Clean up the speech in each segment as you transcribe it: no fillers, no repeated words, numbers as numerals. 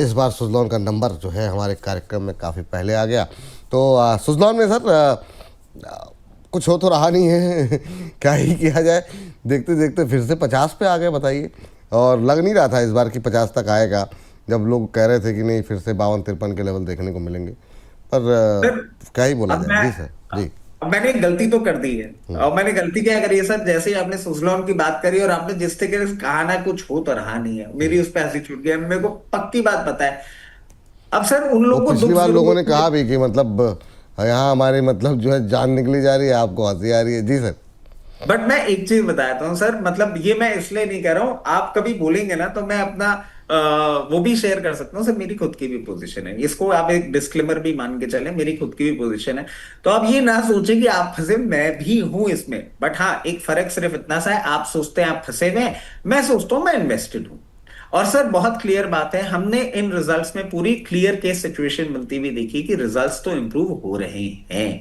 इस बार सुजलॉन का नंबर जो है हमारे कार्यक्रम में काफ़ी पहले आ गया। तो सुजलॉन में सर कुछ हो तो रहा नहीं है क्या ही किया जाए, देखते देखते फिर से 50 पे आ गए, बताइए। और लग नहीं रहा था इस बार कि 50 तक आएगा, जब लोग कह रहे थे कि नहीं फिर से 52-53 के लेवल देखने को मिलेंगे। पर सर क्या ही बोला अब जाए मैं जी सर जी। अब मैंने एक गलती तो कर दी है। हम्म। और मैंने गलती क्या करी है सर, जैसे ही आपने सुजलॉन की बात करी और आपने जिस तरीके से कहा ना कुछ हो तो रहा नहीं है, हम्म। मेरी उस पर हंसी छूट गई। मेरे को पक्की बात पता है। अब सर उन वो लोगों को पिछली दुख बार जरूर लोगों ने होती है। कहा भी कि मतलब यहाँ हमारी मतलब जो है जान निकली जा रही है, आपको हंसी आ रही है जी सर। बट मैं एक चीज बताता हूँ सर, मतलब ये मैं इसलिए नहीं कह रहा हूँ, आप कभी बोलेंगे ना तो मैं अपना वो भी शेयर कर सकता हूँ सर। मेरी खुद की भी पोजीशन है, इसको आप एक डिस्क्लेमर भी मान के चलें, मेरी खुद की भी पोजीशन है। तो आप ये ना सोचें कि आप फंसे, मैं भी हूं इसमें। बट हाँ, एक फर्क सिर्फ इतना सा है, आप सोचते हैं आप फंसे हुए हैं, मैं सोचता हूं मैं इन्वेस्टेड हूं। और सर बहुत क्लियर बात है, हमने इन रिजल्ट्स में पूरी क्लियर केस सिचुएशन बनती हुई देखी कि रिजल्ट्स तो इंप्रूव हो रहे हैं।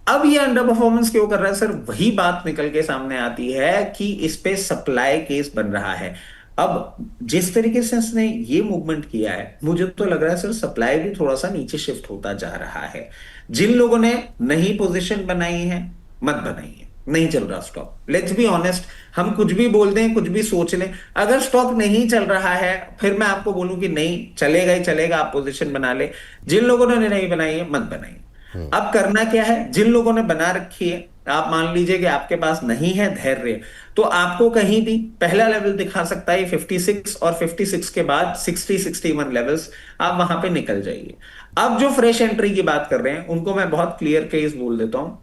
अब ये अंडर परफॉर्मेंस क्यों कर रहा है सर, वही बात निकल के सामने आती है कि इस पे सप्लाई केस बन रहा है। अब जिस तरीके से इसने ये मूवमेंट किया है, मुझे तो लग रहा है सर सप्लाई भी थोड़ा सा नीचे शिफ्ट होता जा रहा है। जिन लोगों ने नई पोजीशन बनाई है, मत बनाइए, नहीं चल रहा स्टॉक। लेट्स बी ऑनेस्ट, हम कुछ भी बोल दें, कुछ भी सोच लें, अगर स्टॉक नहीं चल रहा है फिर मैं आपको बोलूं कि नहीं चलेगा ही चलेगा, आप पोजीशन बना ले। जिन लोगों ने नहीं बनाई है, मत बनाइए। हम्म। अब करना क्या है, जिन लोगों ने बना रखी है, आप मान लीजिए कि आपके पास नहीं है धैर्य, तो आपको कहीं भी पहला लेवल दिखा सकता है 56, और 56 के बाद 60-61 लेवल्स, आप वहां पे निकल जाइए। अब जो फ्रेश एंट्री की बात कर रहे हैं, उनको मैं बहुत क्लियर केस बोल देता हूं।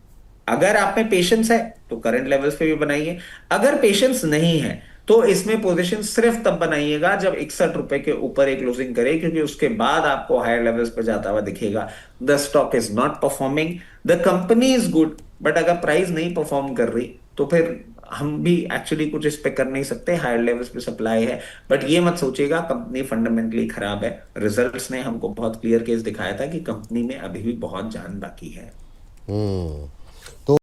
अगर आप में पेशेंस है तो करंट लेवल्स पे भी बनाइए। अगर पेशेंस नहीं है तो इसमें पोजीशन सिर्फ तब बनाइएगा जब 61 रुपए के ऊपर एक क्लोजिंग करे, क्योंकि उसके बाद आपको हायर लेवल्स पर जाता हुआ दिखेगा। The stock is not performing, the company is good, but अगर प्राइस नहीं परफॉर्म कर रही तो फिर हम भी एक्चुअली कुछ इस पे कर नहीं सकते। हायर लेवल्स पे सप्लाई है, बट ये मत सोचिएगा कंपनी फंडामेंटली खराब है। रिजल्ट्स ने हमको बहुत क्लियर केस दिखाया था कि कंपनी में अभी भी बहुत जान बाकी है। हम्म। तो